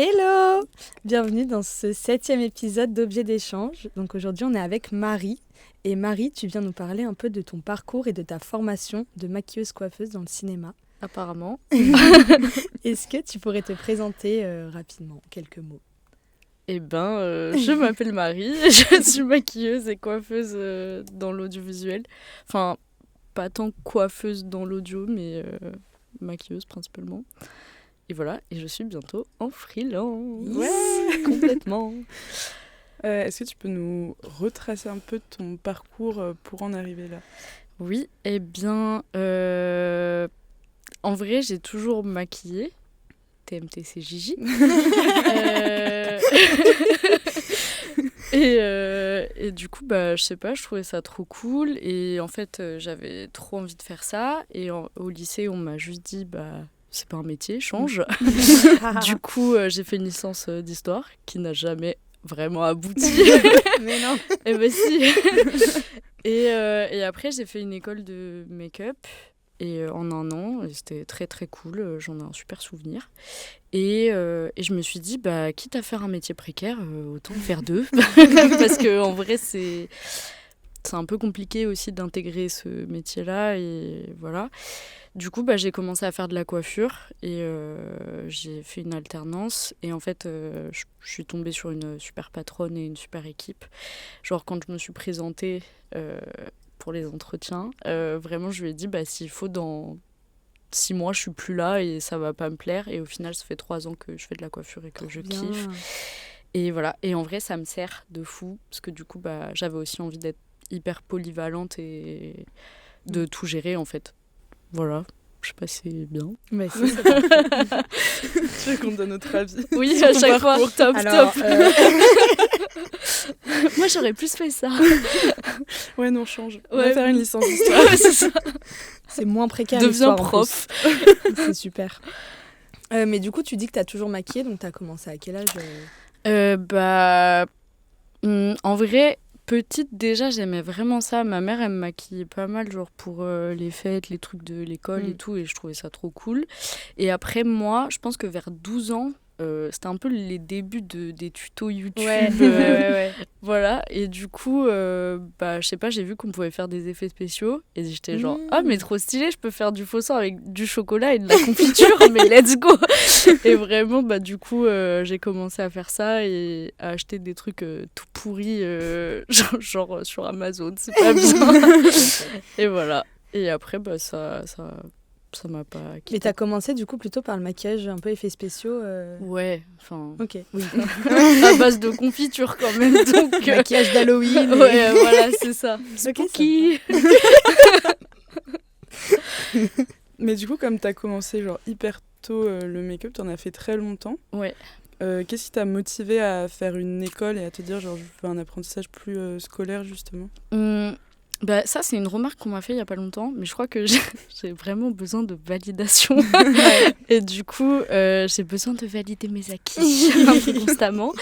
Hello! Bienvenue dans ce 7e épisode d'Objets d'échange. Donc aujourd'hui, on est avec Marie. Et Marie, tu viens nous parler un peu de ton parcours et de ta formation de maquilleuse-coiffeuse dans le cinéma. Apparemment. Est-ce que tu pourrais te présenter rapidement, quelques mots? Je m'appelle Marie, je suis maquilleuse et coiffeuse dans l'audiovisuel. Enfin, pas tant coiffeuse dans l'audio, mais maquilleuse principalement. Et voilà, et je suis bientôt en freelance. Ouais, complètement. Est-ce que tu peux nous retracer un peu ton parcours pour en arriver là? Oui, en vrai, j'ai toujours maquillé. TMTC Gigi. Et du coup, je sais pas, je trouvais ça trop cool. Et en fait, j'avais trop envie de faire ça. Et au lycée, on m'a juste dit, c'est pas un métier, change. Du coup, j'ai fait une licence d'histoire qui n'a jamais vraiment abouti. Mais non. Et si. Et après, j'ai fait une école de make-up. Et en un an, c'était très très cool, j'en ai un super souvenir. Et je me suis dit, quitte à faire un métier précaire, autant faire deux. Parce qu'en vrai, c'est un peu compliqué aussi d'intégrer ce métier-là. Et voilà. Du coup, j'ai commencé à faire de la coiffure et j'ai fait une alternance. Et en fait, je suis tombée sur une super patronne et une super équipe. Genre, quand je me suis présentée pour les entretiens, vraiment, je lui ai dit, s'il faut, dans 6 mois, je suis plus là et ça va pas me plaire. Et au final, ça fait 3 ans que je fais de la coiffure et que je kiffe. Et voilà. Et en vrai, ça me sert de fou parce que du coup, j'avais aussi envie d'être hyper polyvalente et de tout gérer, en fait. Voilà, je sais pas si c'est bien. Mais Tu veux qu'on donne notre avis? Oui, à chaque fois. Top. Moi, j'aurais plus fait ça. Ouais, non, change. On Ouais. va faire une licence d'histoire. C'est ça. c'est moins précaire. Deviens l'histoire, en prof. plus. C'est super. Mais du coup, tu dis que tu as toujours maquillé, donc tu as commencé à quel âge? En vrai, petite, déjà, j'aimais vraiment ça. Ma mère, elle me maquillait pas mal, genre pour les fêtes, les trucs de l'école et tout, et je trouvais ça trop cool. Et après, moi, je pense que vers 12 ans, c'était un peu les débuts des tutos YouTube. Ouais. Voilà, et du coup, je sais pas, j'ai vu qu'on pouvait faire des effets spéciaux, et j'étais genre, mais trop stylé, je peux faire du faux sang avec du chocolat et de la confiture, mais let's go. Et vraiment, du coup, j'ai commencé à faire ça et à acheter des trucs tout pourris, genre sur Amazon, c'est pas bien. Et voilà, et après, ça m'a pas quitté. Mais t'as commencé du coup plutôt par le maquillage un peu effets spéciaux. Ouais, enfin... Ok. Oui. à base de confiture quand même, donc... Maquillage d'Halloween. Ouais, voilà, c'est ça. Ok, Spooky. Mais du coup, comme t'as commencé genre hyper tôt le make-up, t'en as fait très longtemps. Ouais. Qu'est-ce qui t'a motivé à faire une école et à te dire genre je veux un apprentissage plus scolaire justement? Ça, c'est une remarque qu'on m'a fait il y a pas longtemps, mais je crois que j'ai vraiment besoin de validation. Et du coup, j'ai besoin de valider mes acquis un peu constamment.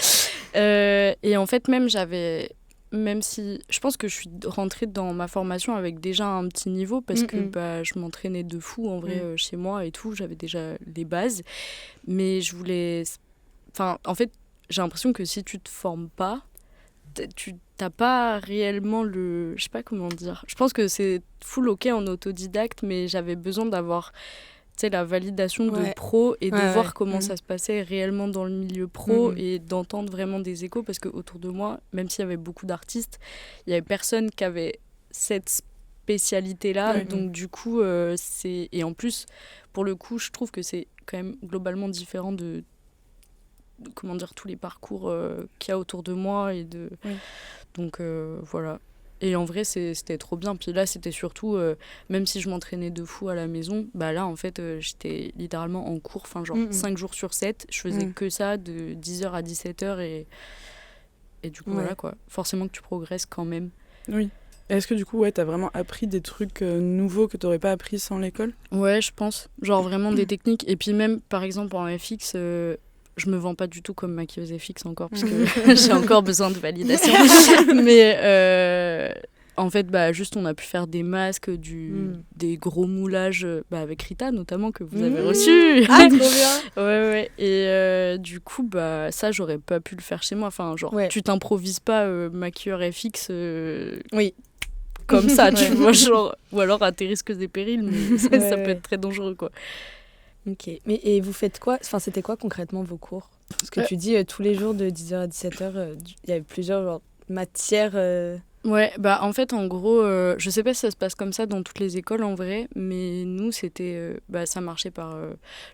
Et en fait, même si je pense que je suis rentrée dans ma formation avec déjà un petit niveau parce que je m'entraînais de fou en vrai chez moi et tout, j'avais déjà les bases, mais en fait, j'ai l'impression que si tu te formes pas, tu t'as pas réellement je sais pas comment dire. Je pense que c'est full ok en autodidacte, mais j'avais besoin d'avoir la validation de pro et de voir comment ça se passait réellement dans le milieu pro et d'entendre vraiment des échos, parce que autour de moi, même s'il y avait beaucoup d'artistes, il y avait personne qui avait cette spécialité-là. Donc du coup, et en plus, pour le coup, je trouve que c'est quand même globalement différent de comment dire, tous les parcours qu'il y a autour de moi donc voilà. Et en vrai, c'était trop bien. Puis là, c'était surtout, même si je m'entraînais de fou à la maison, là, en fait, j'étais littéralement en cours, 5 jours sur 7. Je faisais que ça, de 10h à 17h. Et du coup, voilà, quoi. Forcément que tu progresses quand même. Oui. Est-ce que du coup, t'as vraiment appris des trucs nouveaux que t'aurais pas appris sans l'école? Ouais, je pense. Genre vraiment des techniques. Et puis même, par exemple, en FX... je me vends pas du tout comme maquilleuse FX encore, parce que j'ai encore besoin de validation. en fait, juste on a pu faire des masques, des gros moulages avec Rita notamment que vous avez reçu. Ah, trop bien. Ouais. Et du coup, ça, j'aurais pas pu le faire chez moi. Enfin, genre, tu t'improvises pas maquilleur FX. Oui. Comme ça, tu vois, genre, ou alors à tes risques et périls, mais ça peut être très dangereux, quoi. Ok. Et vous faites quoi ? Enfin, c'était quoi concrètement vos cours ? Parce que tu dis tous les jours de 10h à 17h, il y avait plusieurs matières. Ouais, en fait, en gros, je sais pas si ça se passe comme ça dans toutes les écoles en vrai, mais nous, c'était, ça marchait par,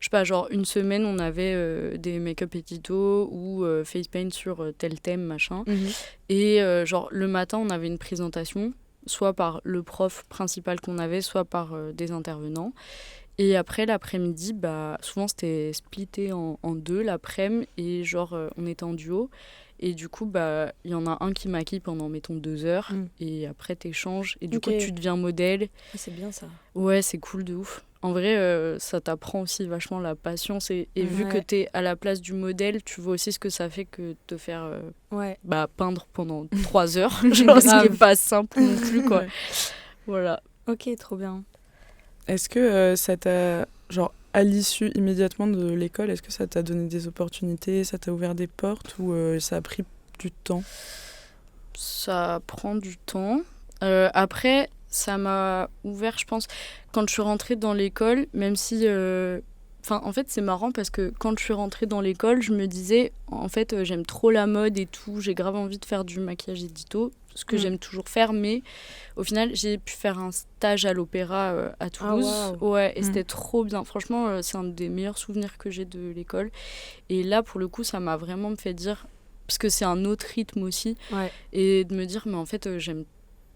je sais pas, genre une semaine, on avait des make-up éditos ou face paint sur tel thème, machin. Et genre, le matin, on avait une présentation, soit par le prof principal qu'on avait, soit par des intervenants. Et après, l'après-midi, souvent, c'était splitté en deux, l'après-midi, et genre, on était en duo. Et du coup, il y en a un qui maquille pendant, mettons, 2 heures. Et après, t'échanges. Et du coup, tu deviens modèle. C'est bien, ça. Ouais, c'est cool de ouf. En vrai, ça t'apprend aussi vachement la patience. Et vu que t'es à la place du modèle, tu vois aussi ce que ça fait que te faire peindre pendant 3 heures. Genre, ce qui n'est pas simple non plus, quoi. Voilà. Ok, trop bien. Est-ce que ça t'a... Genre, à l'issue immédiatement de l'école, est-ce que ça t'a donné des opportunités, ça t'a ouvert des portes ou ça a pris du temps ? Ça prend du temps. Après, ça m'a ouvert, je pense, quand je suis rentrée dans l'école, même si... en fait, c'est marrant parce que quand je suis rentrée dans l'école, je me disais, en fait, j'aime trop la mode et tout, j'ai grave envie de faire du maquillage édito, ce que j'aime toujours faire, mais au final, j'ai pu faire un stage à l'Opéra à Toulouse. Ah, wow. Ouais, et c'était trop bien. Franchement, c'est un des meilleurs souvenirs que j'ai de l'école. Et là, pour le coup, ça m'a vraiment fait dire, parce que c'est un autre rythme aussi, et de me dire, mais en fait, j'aime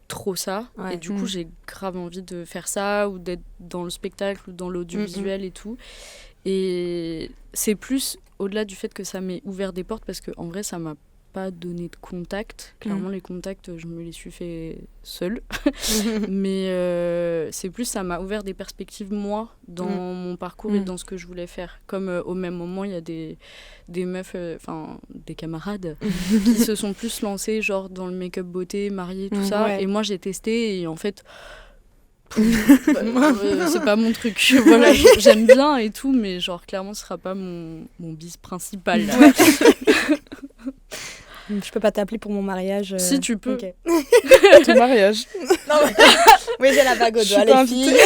trop ça. Et du coup, j'ai grave envie de faire ça, ou d'être dans le spectacle, ou dans l'audiovisuel et tout. Et c'est plus, au-delà du fait que ça m'ait ouvert des portes, parce qu'en vrai, ça m'a pas donné de contact. Clairement, les contacts, je me les suis fait seule. Mais c'est plus, ça m'a ouvert des perspectives, moi, dans mon parcours et dans ce que je voulais faire. Comme au même moment, il y a des meufs, des camarades, qui se sont plus lancées, genre, dans le make-up beauté, mariées, tout ça. Ouais. Et moi, j'ai testé et en fait... c'est pas mon truc. Voilà, j'aime bien et tout, mais genre, clairement, ce sera pas mon bis principal. Là. Je peux pas t'appeler pour mon mariage. Si, tu peux. Okay. Ton mariage. Non, oui, j'ai la bague au doigt, les filles.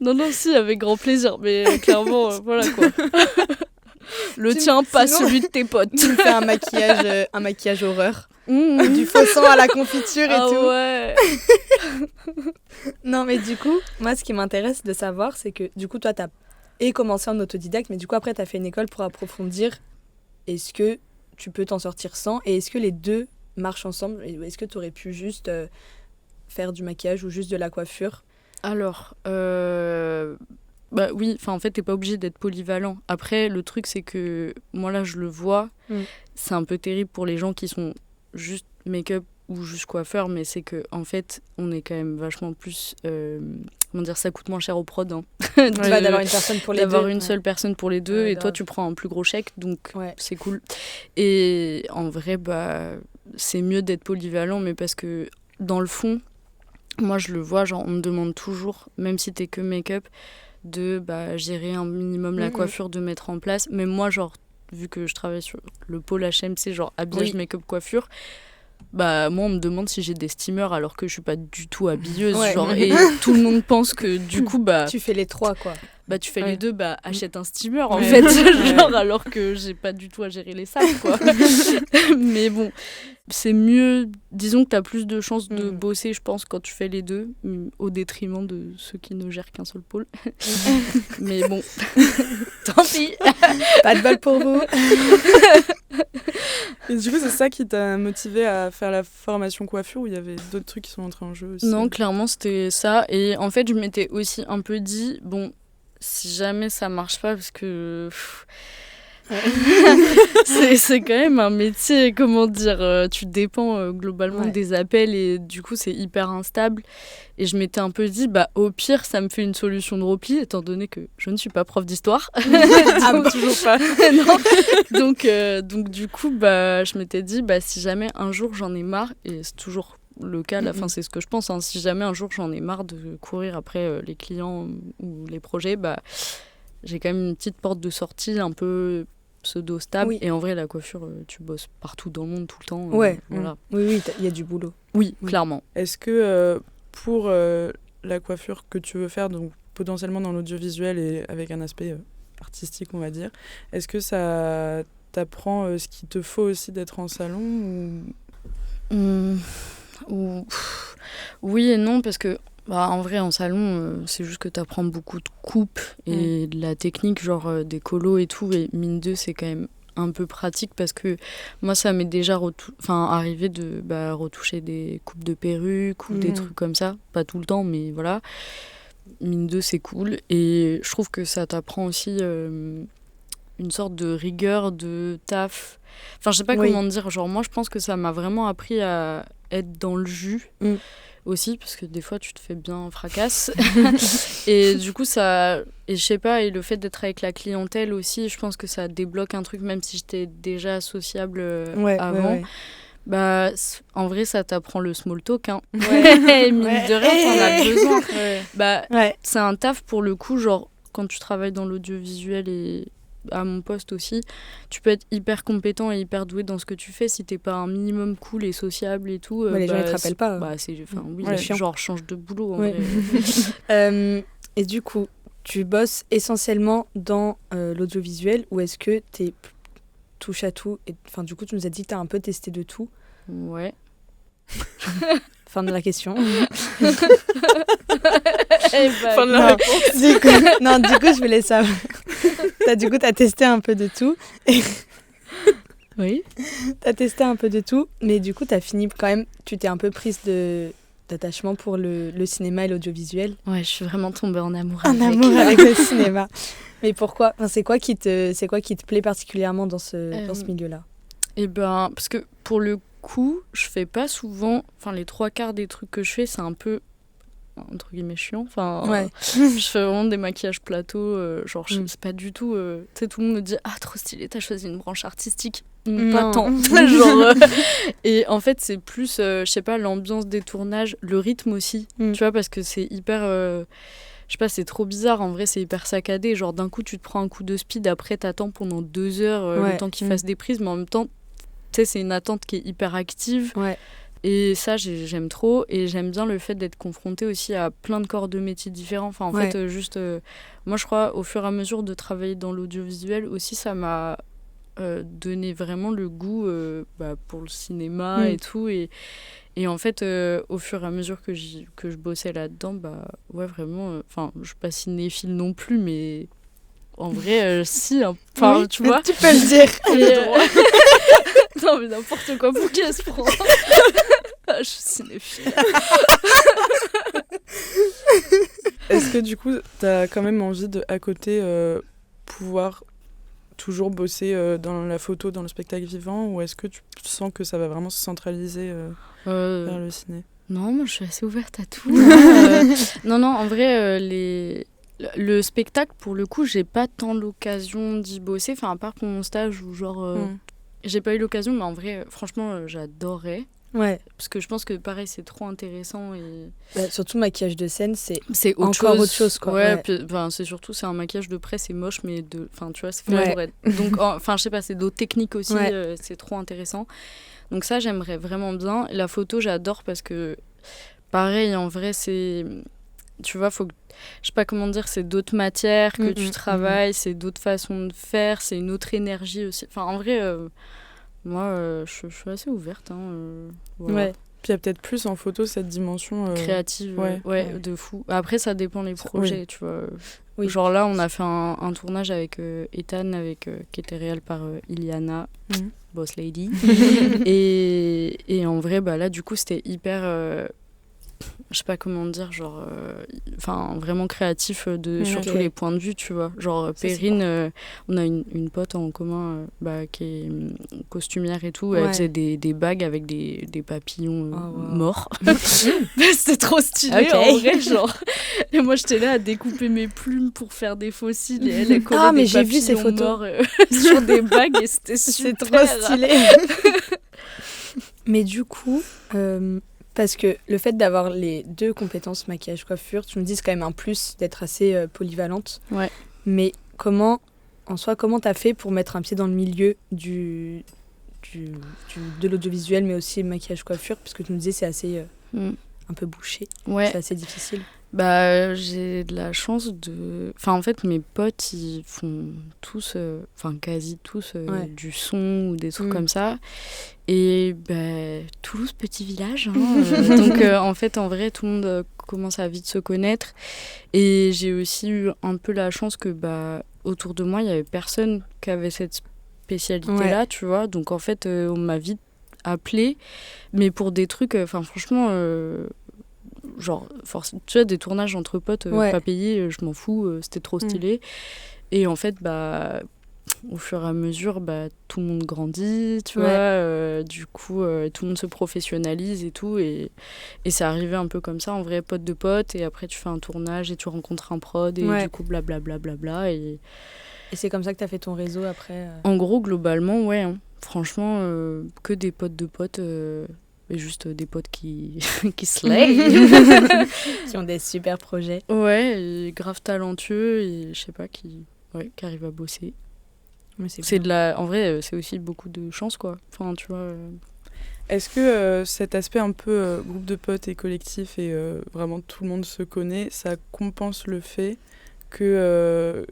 non, si, avec grand plaisir. Mais clairement, voilà quoi. Le tien, pas celui de tes potes. Tu me fais un maquillage horreur. Du faux sang à la confiture et tout. Ouais. Non, mais du coup, moi, ce qui m'intéresse de savoir, c'est que du coup, toi, t'as commencé en autodidacte, mais du coup, après, t'as fait une école pour approfondir. Est-ce que tu peux t'en sortir sans ? Et est-ce que les deux marchent ensemble ? Est-ce que tu aurais pu juste faire du maquillage ou juste de la coiffure ? Alors, oui, en fait, t'es pas obligé d'être polyvalent. Après, le truc, c'est que moi, là, je le vois, c'est un peu terrible pour les gens qui sont juste make-up ou juste coiffeur, mais c'est que en fait, on est quand même vachement plus... ça coûte moins cher au prod. Hein. D'avoir une personne pour les deux. D'avoir une seule personne pour les deux, et toi, tu prends un plus gros chèque, donc c'est cool. Et en vrai, c'est mieux d'être polyvalent, mais parce que dans le fond, moi, je le vois, genre, on me demande toujours, même si t'es que make-up, de gérer un minimum la coiffure, de mettre en place. Mais moi, genre, vu que je travaille sur le pôle HMC, genre habillage, make-up, coiffure, moi on me demande si j'ai des steamers alors que je suis pas du tout habilleuse, genre, et tout le monde pense que du coup tu fais les trois quoi. Tu fais les deux, achète un steamer en fait, genre, alors que j'ai pas du tout à gérer les sacs quoi. Mais bon, c'est mieux, disons que t'as plus de chances de bosser, je pense, quand tu fais les deux, au détriment de ceux qui ne gèrent qu'un seul pôle. Mais bon, tant pis. Pas de bol pour vous. Et du coup, c'est ça qui t'a motivé à faire la formation coiffure, ou il y avait d'autres trucs qui sont entrés en jeu aussi ? Non, clairement, c'était ça. Et en fait, je m'étais aussi un peu dit, bon, si jamais ça marche pas, parce que c'est quand même un métier, comment dire, tu dépends globalement des appels, et du coup c'est hyper instable. Et je m'étais un peu dit, au pire ça me fait une solution de repli, étant donné que je ne suis pas prof d'histoire. Toujours pas. Non. Donc du coup je m'étais dit, si jamais un jour j'en ai marre, et c'est toujours le cas, là, c'est ce que je pense. Hein. Si jamais un jour j'en ai marre de courir après les clients ou les projets, j'ai quand même une petite porte de sortie un peu pseudo-stable. Et en vrai, la coiffure, tu bosses partout dans le monde tout le temps. Voilà. Oui, il y a du boulot. Oui, clairement. Est-ce que pour la coiffure que tu veux faire, donc potentiellement dans l'audiovisuel et avec un aspect artistique, on va dire, est-ce que ça t'apprend ce qu'il te faut aussi d'être en salon Oui et non, parce que en vrai, en salon, c'est juste que tu apprends beaucoup de coupes et de la technique, genre des colos et tout. Et mine 2, c'est quand même un peu pratique parce que moi, ça m'est déjà arrivé de retoucher des coupes de perruques ou des trucs comme ça. Pas tout le temps, mais voilà. Mine 2, c'est cool. Et je trouve que ça t'apprend aussi une sorte de rigueur, de taf. Enfin, je sais pas comment dire. Genre, moi, je pense que ça m'a vraiment appris à être dans le jus. Aussi, parce que des fois tu te fais bien fracasse. Et du coup je sais pas, et le fait d'être avec la clientèle aussi, je pense que ça débloque un truc, même si j'étais déjà sociable avant. En vrai, ça t'apprend le small talk, hein. Mine de rien, t'en as besoin. C'est un taf pour le coup, genre quand tu travailles dans l'audiovisuel et à mon poste aussi, tu peux être hyper compétent et hyper doué dans ce que tu fais si t'es pas un minimum cool et sociable et tout. Les gens ils te rappellent pas. C'est genre change de boulot en vrai. Et du coup, tu bosses essentiellement dans l'audiovisuel ou est-ce que t'es touche à tout et du coup tu nous as dit que t'as un peu testé de tout. Ouais. Fin de la question. Fin de la réponse. Du coup, je voulais savoir. T'as testé un peu de tout. Oui. T'as testé un peu de tout, mais du coup, t'as fini quand même. Tu t'es un peu prise d'attachement pour le cinéma et l'audiovisuel. Ouais, je suis vraiment tombée en amour. Avec le cinéma. Mais pourquoi ? C'est quoi qui te plaît particulièrement dans ce milieu-là ? Parce que pour le coup, je fais pas souvent. Les 3/4 des trucs que je fais, c'est un peu entre guillemets chiant. Je fais vraiment des maquillages plateaux. C'est pas du tout. Tu sais, tout le monde me dit trop stylé, t'as choisi une branche artistique. Pas tant. Et en fait, c'est plus, je sais pas, l'ambiance des tournages, le rythme aussi. Tu vois, parce que c'est hyper. Je sais pas, c'est trop bizarre. En vrai, c'est hyper saccadé. Genre, d'un coup, tu te prends un coup de speed, après, t'attends pendant 2 heures le temps qu'ils fassent des prises, mais en même temps, tu sais, c'est une attente qui est hyper active. Et ça, j'aime trop. Et j'aime bien le fait d'être confrontée aussi à plein de corps de métiers différents. Moi, je crois, au fur et à mesure de travailler dans l'audiovisuel aussi, ça m'a donné vraiment le goût pour le cinéma et tout. Et en fait, au fur et à mesure que je bossais là-dedans, vraiment, je suis pas cinéphile non plus, mais en vrai, si, hein. Tu vois. Tu peux le dire. Non, mais n'importe quoi, pour qui elle se prend. Je suis cinéphile. Est-ce que du coup, t'as quand même envie de, à côté, pouvoir toujours bosser dans la photo, dans le spectacle vivant, ou est-ce que tu sens que ça va vraiment se centraliser vers le ciné ? Non, moi je suis assez ouverte à tout. Non, en vrai, le spectacle, pour le coup, j'ai pas tant l'occasion d'y bosser, à part pour mon stage où j'ai pas eu l'occasion, mais en vrai, franchement, j'adorais. Parce que je pense que pareil, c'est trop intéressant. Et... surtout maquillage de scène, c'est encore autre chose. Quoi. Puis, c'est surtout, c'est un maquillage de près, c'est moche, mais tu vois, c'est fait pour être. Donc, je sais pas, c'est d'autres techniques aussi, c'est trop intéressant. Donc ça, j'aimerais vraiment bien. La photo, j'adore parce que, pareil, en vrai, c'est... Tu vois, faut que... Je sais pas comment dire, c'est d'autres matières que tu travailles, c'est d'autres façons de faire, c'est une autre énergie aussi. En vrai... moi, je suis assez ouverte. Voilà. Puis il y a peut-être plus en photo cette dimension... créative, de fou. Après, ça dépend des projets, tu vois. Oui. Genre là, on a fait un tournage avec Ethan, qui était réel par Iliana, Boss Lady. et en vrai, là, du coup, c'était hyper... je sais pas comment dire, genre... vraiment créatif sur tous les points de vue, tu vois. Genre, Perrine, on a une pote en commun qui est costumière et tout. Elle faisait des bagues avec des papillons morts. C'était trop stylé, en vrai, genre. Et moi, j'étais là à découper mes plumes pour faire des fossiles. Et elle collait des j'ai vu ces papillons photos morts sur des bagues. Et c'était super. C'est trop stylé. Mais du coup... Parce que le fait d'avoir les 2 compétences maquillage coiffure, tu me dis c'est quand même un plus d'être assez polyvalente. Ouais. Mais comment t'as fait pour mettre un pied dans le milieu de l'audiovisuel, mais aussi maquillage coiffure, puisque tu me disais c'est assez un peu bouché, Ouais. c'est assez difficile. Bah, j'ai de la chance de... Enfin, en fait, mes potes, ils font tous, quasi tous, du son ou des trucs comme ça. Et bah, Toulouse, petit village. Hein, donc, en fait, en vrai, tout le monde commence à vite se connaître. Et j'ai aussi eu un peu la chance que, autour de moi, il n'y avait personne qui avait cette spécialité-là, tu vois. Donc, en fait, on m'a vite appelée. Mais pour des trucs, franchement... genre tu vois, des tournages entre potes pas payés, je m'en fous, c'était trop stylé. Et en fait au fur et à mesure tout le monde grandit, tu vois, du coup tout le monde se professionnalise et tout, et c'est arrivé un peu comme ça, en vrai, pote de pote, et après tu fais un tournage et tu rencontres un prod et du coup blablabla et c'est comme ça que t'as fait ton réseau après En gros, globalement, ouais, hein. Franchement, que des potes de potes, et juste des potes qui slay. Qui ont des super projets. Ouais, et grave talentueux, et je sais pas, qui arrivent à bosser. Mais c'est en vrai, c'est aussi beaucoup de chance, quoi. Enfin, tu vois... Est-ce que cet aspect un peu groupe de potes et collectif, et vraiment tout le monde se connaît, ça compense le fait que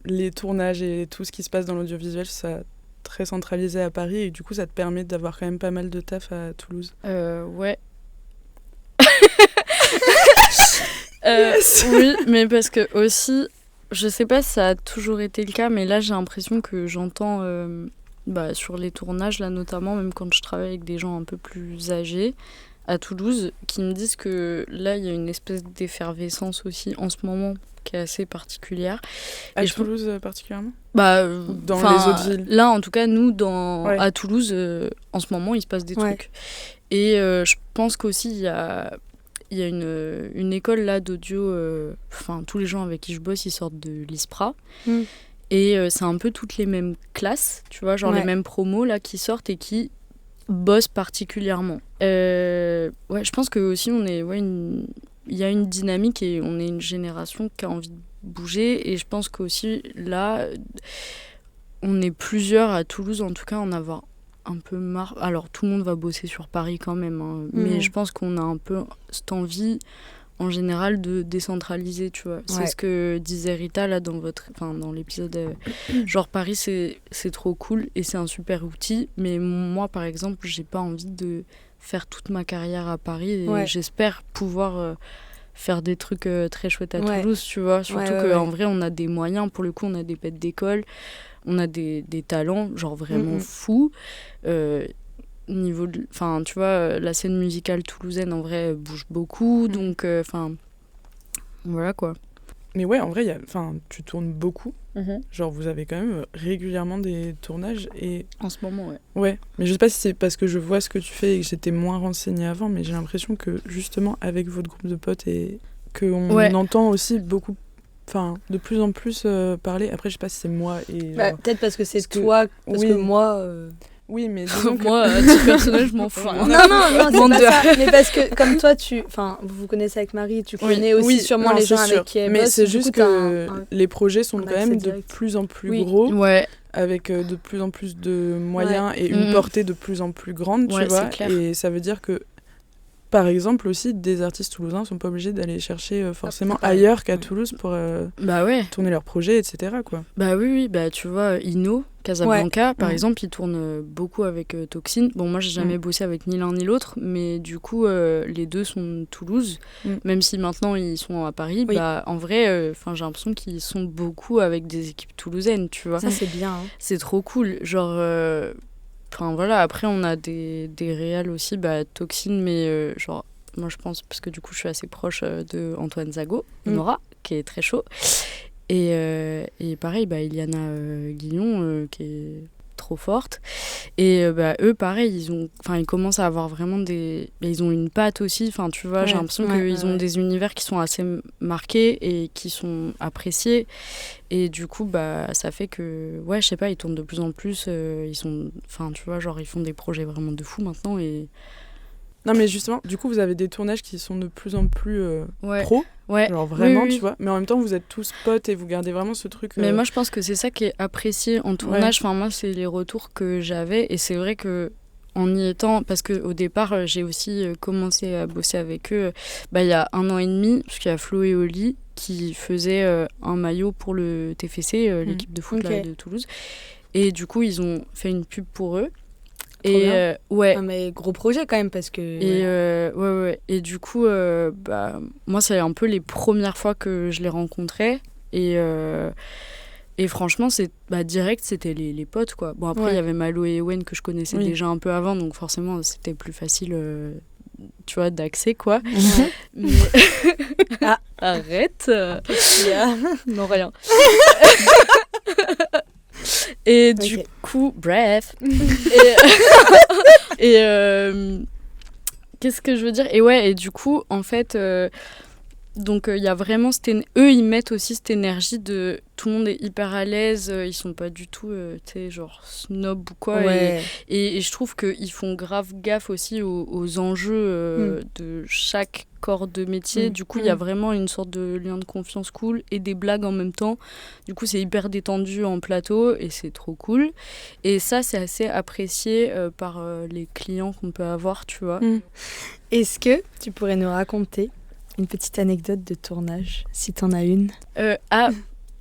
les tournages et tout ce qui se passe dans l'audiovisuel, ça très centralisé à Paris, et du coup ça te permet d'avoir quand même pas mal de taf à Toulouse? Ouais. Oui, mais parce que aussi, je sais pas si ça a toujours été le cas, mais là j'ai l'impression que j'entends sur les tournages, là notamment, même quand je travaille avec des gens un peu plus âgés à Toulouse, qui me disent que là il y a une espèce d'effervescence aussi en ce moment qui est assez particulière. À Toulouse particulièrement? Dans les autres villes? Là, en tout cas, nous, à Toulouse, en ce moment, il se passe des trucs. Et je pense qu'aussi, il y a une école là d'audio. Tous les gens avec qui je bosse, ils sortent de l'ISPRA. Et c'est un peu toutes les mêmes classes, tu vois, genre les mêmes promos là qui sortent et qui bossent particulièrement. Je pense que aussi on est il y a une dynamique, et on est une génération qui a envie de bouger, et je pense qu'aussi là on est plusieurs à Toulouse en tout cas en avoir un peu marre. Alors tout le monde va bosser sur Paris quand même, hein, mais je pense qu'on a un peu cette envie en général de décentraliser, tu vois. C'est ce que disait Rita là dans l'épisode genre Paris c'est trop cool et c'est un super outil, mais moi par exemple j'ai pas envie de faire toute ma carrière à Paris, et j'espère pouvoir faire des trucs très chouettes à Toulouse, tu vois, surtout qu'en vrai on a des moyens, pour le coup on a des bêtes d'école, on a des talents genre vraiment fous, niveau tu vois, la scène musicale toulousaine en vrai bouge beaucoup, donc voilà quoi. Mais ouais, en vrai tu tournes beaucoup. Genre vous avez quand même régulièrement des tournages, et en ce moment ouais, mais je sais pas si c'est parce que je vois ce que tu fais et que j'étais moins renseignée avant, mais j'ai l'impression que justement avec votre groupe de potes, et qu'on entend aussi beaucoup, de plus en plus parler. Après je sais pas si c'est moi et peut-être parce que c'est toi, parce que moi oui, mais disons que... moi, à titre personnel, je m'en fous. Non, c'est pas ça. Mais parce que, comme toi, vous vous connaissez avec Marie, tu connais aussi sûrement les gens avec qui elle bosse. Mais c'est juste que les projets sont quand même de plus en plus gros, avec de plus en plus de moyens et une portée de plus en plus grande, tu vois. Et ça veut dire que, par exemple, aussi, des artistes toulousains ne sont pas obligés d'aller chercher forcément ailleurs qu'à Toulouse pour tourner leurs projets, etc., quoi. Oui, tu vois, Ino, Casablanca, par exemple, ils tournent beaucoup avec Toxine. Bon, moi, j'ai jamais bossé avec ni l'un ni l'autre, mais du coup, les deux sont de Toulouse, même si maintenant ils sont à Paris. En vrai, j'ai l'impression qu'ils sont beaucoup avec des équipes toulousaines, tu vois. Ça, c'est bien. Hein. C'est trop cool. Genre... voilà, après on a des réals aussi, Toxine, mais genre moi je pense, parce que du coup je suis assez proche de Antoine Zago, Nora, qui est très chaud, et pareil Iliana Guillon qui est trop forte, et eux pareil ils commencent à avoir vraiment ils ont une patte aussi, tu vois, j'ai l'impression qu'ils ont des univers qui sont assez marqués et qui sont appréciés, et du coup ça fait que je sais pas, ils tournent de plus en plus, ils sont tu vois, genre ils font des projets vraiment de fou maintenant, et Non, mais justement, du coup, vous avez des tournages qui sont de plus en plus pro. Ouais. Genre vraiment, Oui. tu vois. Mais en même temps, vous êtes tous potes et vous gardez vraiment ce truc. Mais moi, je pense que c'est ça qui est apprécié en tournage. Enfin, moi, c'est les retours que j'avais. Et c'est vrai que en y étant, parce qu'au départ, j'ai aussi commencé à bosser avec eux il y a 1 an et demi, parce qu'il y a Flo et Oli qui faisaient un maillot pour le TFC, l'équipe de foot là, de Toulouse. Et du coup, ils ont fait une pub pour eux. Et ouais. Ah, mais gros projet quand même parce que. Et Et du coup, moi, c'est un peu les premières fois que je les rencontrais. Et franchement, direct, c'était les potes, quoi. Bon, après, il y avait Malo et Ewen que je connaissais déjà un peu avant, donc forcément, c'était plus facile, tu vois, d'accès, quoi. Mais... Arrête. Non, rien. Et du coup, bref. Et qu'est-ce que je veux dire ? Et du coup, en fait, donc il y a vraiment eux, ils mettent aussi cette énergie de tout le monde est hyper à l'aise, ils sont pas du tout, tu sais, genre snob ou quoi. Et je trouve qu'ils font grave gaffe aussi aux enjeux de chaque corps de métier. Du coup, il y a vraiment une sorte de lien de confiance cool et des blagues en même temps. Du coup, c'est hyper détendu en plateau et c'est trop cool. Et ça, c'est assez apprécié par les clients qu'on peut avoir, tu vois. Est-ce que tu pourrais nous raconter une petite anecdote de tournage, si t'en as une?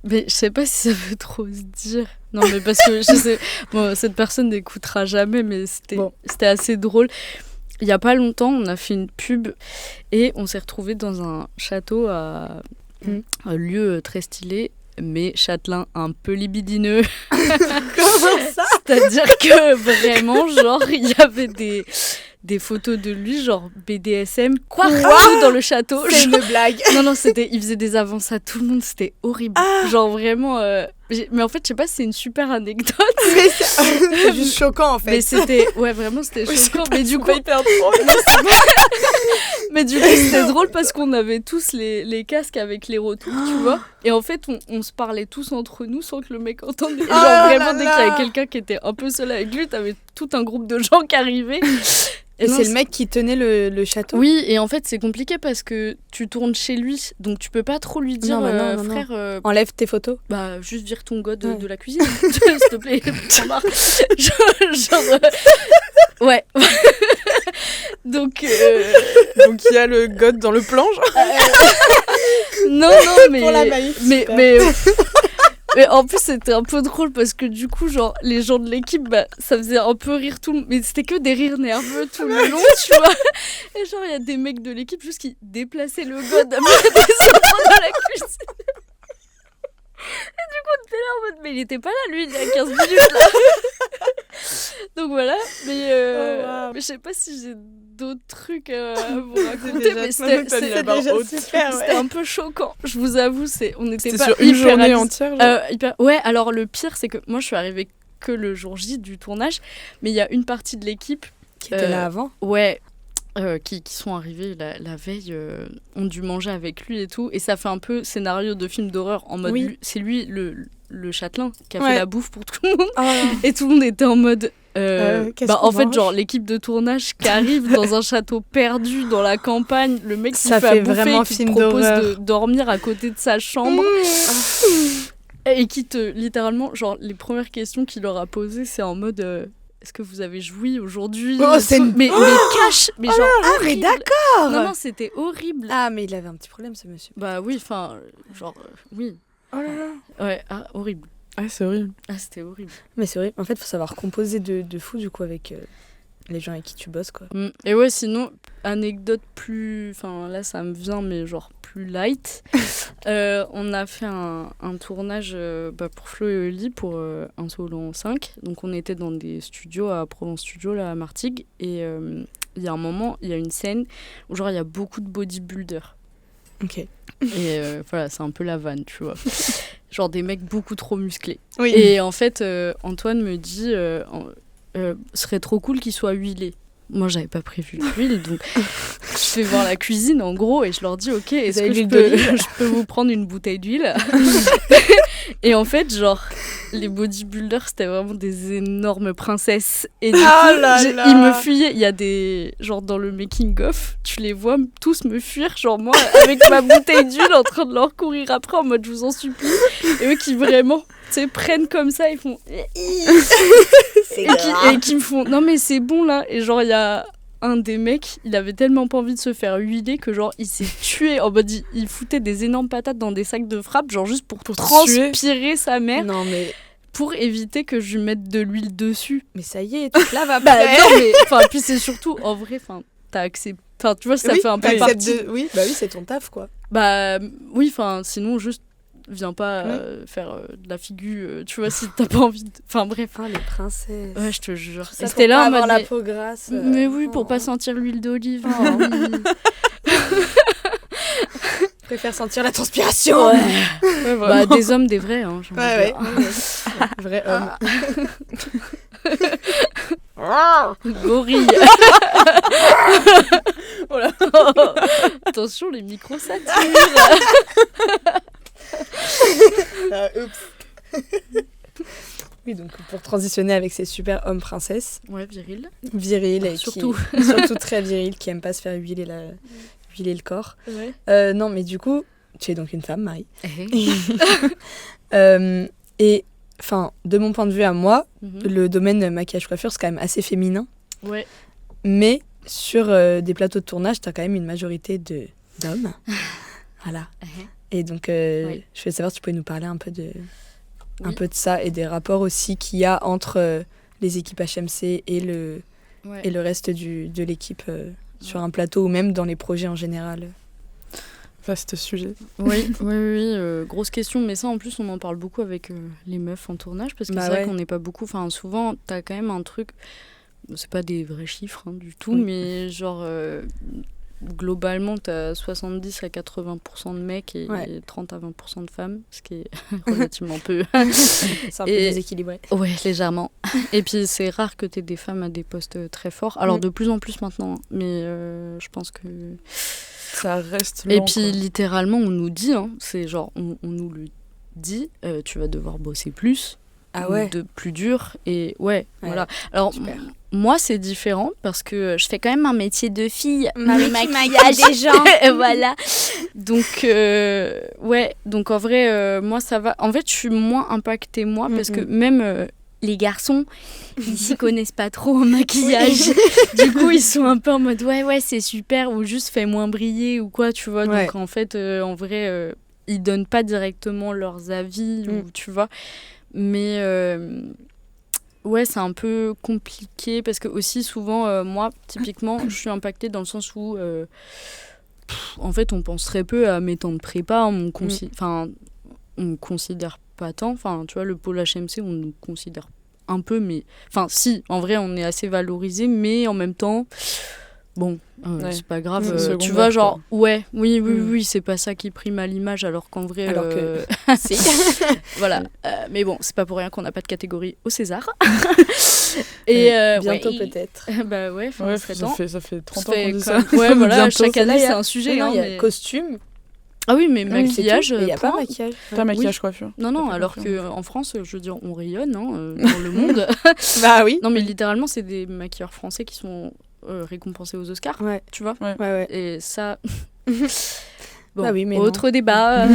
Mais je sais pas si ça veut trop se dire. Non, mais parce que je sais... Bon, cette personne n'écoutera jamais, mais c'était assez drôle. Il y a pas longtemps, on a fait une pub et on s'est retrouvés dans un château un lieu très stylé, mais châtelain un peu libidineux. Comment ça? C'est-à-dire que vraiment, genre, il y avait des photos de lui, genre BDSM, partout dans le château. C'est une blague. Non, il faisait des avances à tout le monde, c'était horrible. Genre vraiment... Mais en fait, je sais pas si c'est une super anecdote. Mais c'est juste choquant, en fait. Mais c'était... Ouais, vraiment, c'était choquant. Mais du coup... hyper drôle. Mais du coup, c'était drôle parce qu'on avait tous les casques avec les retours, tu vois. Et en fait, on se parlait tous entre nous sans que le mec entende. Et genre, vraiment, dès qu'il y avait quelqu'un qui était un peu seul avec lui, t'avais tout un groupe de gens qui arrivaient. Et c'est le mec qui tenait le château? Oui, et en fait, c'est compliqué parce que tu tournes chez lui, donc tu peux pas trop lui dire, non, frère... enlève tes photos. Juste vire ton god de la cuisine, s'il te plaît, t'en marre. Ouais. Donc, il y a le god dans le plan, genre. Non, mais... Pour la maïf, mais en plus, c'était un peu drôle parce que du coup, genre, les gens de l'équipe, ça faisait un peu rire tout le monde. Mais c'était que des rires nerveux tout le long, tu vois. Et genre, il y a des mecs de l'équipe juste qui déplaçaient le god à mettre des enfants dans la cuisine. Et du coup, on était là en mode, mais il était pas là, lui, il y a 15 minutes, là. Donc voilà, mais je sais pas si j'ai d'autres trucs à vous raconter, mais c'était un peu choquant. Je vous avoue, on était pas sur une journée entière. Ouais, alors le pire, c'est que moi, je suis arrivée que le jour J du tournage, mais il y a une partie de l'équipe qui était là avant. Ouais. Qui sont arrivés la veille, ont dû manger avec lui et tout. Et ça fait un peu scénario de film d'horreur en mode c'est lui le châtelain qui a fait la bouffe pour tout le monde. Et tout le monde était en mode... en fait, genre l'équipe de tournage qui arrive dans un château perdu dans la campagne, le mec qui fait à bouffer, qui te propose de dormir à côté de sa chambre. Et qui littéralement, genre les premières questions qu'il leur a posées, c'est en mode... Est-ce que vous avez joui aujourd'hui? Mais cash, mais genre horrible. Mais d'accord. Non, c'était horrible. Ah, mais il avait un petit problème, ce monsieur. Bah oui, enfin, oui. Oh là là. Ouais, horrible. Ah, c'est horrible. Ah, c'était horrible. Mais c'est horrible. En fait, il faut savoir composer de fou, du coup, avec les gens avec qui tu bosses, quoi. Et ouais, sinon, anecdote plus... Enfin, là, ça me vient, mais genre plus light. On a fait un tournage pour Flo et Oli pour un Solon 5. Donc, on était dans des studios à Provence Studio, là, à Martigues. Et il y a un moment, il y a une scène où genre, il y a beaucoup de bodybuilders. Ok. Et voilà, c'est un peu la vanne, tu vois. Genre des mecs beaucoup trop musclés. Oui. Et en fait, Antoine me dit... ce serait trop cool qu'il soit huilé. Moi, j'avais pas prévu l'huile, donc je vais voir la cuisine en gros et je leur dis ok, est-ce que je peux vous prendre une bouteille d'huile? Et en fait, genre, les bodybuilders, c'était vraiment des énormes princesses. Et du Ah coup, là là. ils me fuyaient. Il y a des... Genre, dans le making-of, tu les vois tous me fuir. Genre, moi, avec ma bouteille d'huile, en train de leur courir après, en mode, je vous en supplie. Et eux qui vraiment, tu sais, prennent comme ça, ils font... et qui me font... Non, mais c'est bon, là. Et genre, il y a... un des mecs, il avait tellement pas envie de se faire huiler que genre il s'est tué en mode il foutait des énormes patates dans des sacs de frappe genre juste pour transpirer sa mère Non mais pour éviter que je lui mette de l'huile dessus. ça y est, tu te laves Bah après. non mais enfin puis c'est surtout en vrai enfin t'as accepté enfin tu vois ça Oui, fait un peu t'acceptes partie oui, bah oui, c'est ton taf quoi. bah oui enfin sinon juste viens pas faire de la figure tu vois si t'as pas envie de... enfin bref Ah les princesses. ouais je te jure Ça et c'était là en avoir mode la mais... peau grasse. mais oui pour pas sentir l'huile d'olive Je préfère sentir la transpiration. Ouais, bah, des hommes, des vrais. Hein, j'ai envie de dire. Vrai homme. Gorille. Oh là. Attention, les micros saturent. Oups. Oui, donc pour transitionner avec ces super hommes princesses. Ouais, viril. Viril et surtout. surtout très viril, qui aiment pas se faire huiler le corps. Ouais. Non, mais du coup, tu es donc une femme, Marie. Mm-hmm. Et enfin, de mon point de vue à moi, le domaine maquillage-coiffure, c'est quand même assez féminin. Ouais. Mais sur des plateaux de tournage, tu as quand même une majorité d'hommes. Voilà. Et donc, je voulais savoir si tu pouvais nous parler un peu de ça et des rapports aussi qu'il y a entre les équipes HMC et le reste de l'équipe sur un plateau ou même dans les projets en général. Vaste sujet. Oui, grosse question, mais ça en plus on en parle beaucoup avec les meufs en tournage parce que c'est vrai qu'on n'est pas beaucoup, enfin souvent t'as quand même un truc, c'est pas des vrais chiffres hein, du tout, mais genre globalement t'as 70 à 80% de mecs et 30 à 20% de femmes, ce qui est relativement peu. C'est un peu déséquilibré. Ouais, légèrement. Et puis c'est rare que t'aies des femmes à des postes très forts, alors de plus en plus maintenant, mais je pense que... Ça reste lent, et puis quoi. Littéralement on nous dit c'est genre on nous le dit tu vas devoir bosser plus de plus dur et voilà alors moi c'est différent parce que je fais quand même un métier de fille Marie maquillage des gens. voilà donc donc en vrai moi ça va en fait je suis moins impactée moi parce que même les garçons, ils s'y connaissent pas trop en maquillage. Du coup, ils sont un peu en mode ouais, c'est super, ou juste fais moins briller, ou quoi, tu vois. Donc, en fait, en vrai, ils donnent pas directement leurs avis, ou, tu vois. Mais c'est un peu compliqué, parce que aussi, souvent, moi, typiquement, je suis impactée dans le sens où, en fait, on pense très peu à mes temps de prépa, on considère pas tant, enfin tu vois le pôle HMC on nous considère un peu mais enfin si en vrai on est assez valorisé mais en même temps bon c'est pas grave tu vois genre quoi. Oui c'est pas ça qui prime à l'image alors qu'en vrai si. Voilà mais bon c'est pas pour rien qu'on n'a pas de catégorie au César et bientôt peut-être bah ça fait 30 ans qu'on dit ça voilà chaque année c'est un sujet il y a costume. Ah oui, mais maquillage, il n'y a pas maquillage. Pas maquillage coiffure. Non, alors qu'en France, je veux dire, on rayonne dans le monde. Bah oui. Non, mais littéralement, c'est des maquilleurs français qui sont récompensés aux Oscars, tu vois. Ouais. Et ça... bon, bah oui, mais autre débat.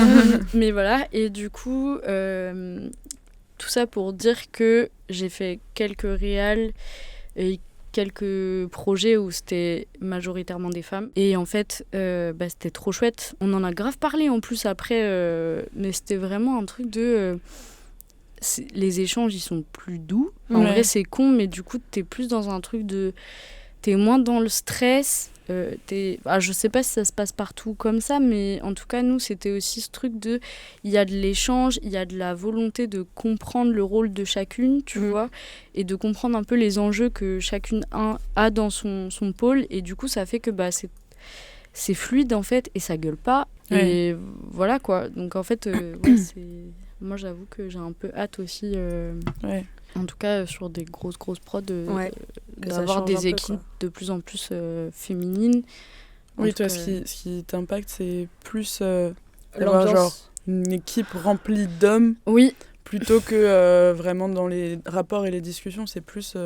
Mais voilà, et du coup, tout ça pour dire que j'ai fait quelques réals et quelques projets où c'était majoritairement des femmes et en fait c'était trop chouette, on en a grave parlé en plus après mais c'était vraiment un truc de les échanges ils sont plus doux en vrai c'est con mais du coup t'es plus dans un truc de t'es moins dans le stress je sais pas si ça se passe partout comme ça mais en tout cas nous c'était aussi ce truc de il y a de l'échange, il y a de la volonté de comprendre le rôle de chacune tu vois et de comprendre un peu les enjeux que chacune a dans son pôle et du coup ça fait que c'est fluide en fait et ça gueule pas et voilà quoi donc en fait moi j'avoue que j'ai un peu hâte aussi en tout cas sur des grosses prods d'avoir des équipes de plus en plus féminines. Oui, toi ce qui t'impacte c'est plus avoir genre une équipe remplie d'hommes Plutôt que vraiment dans les rapports et les discussions, c'est plus...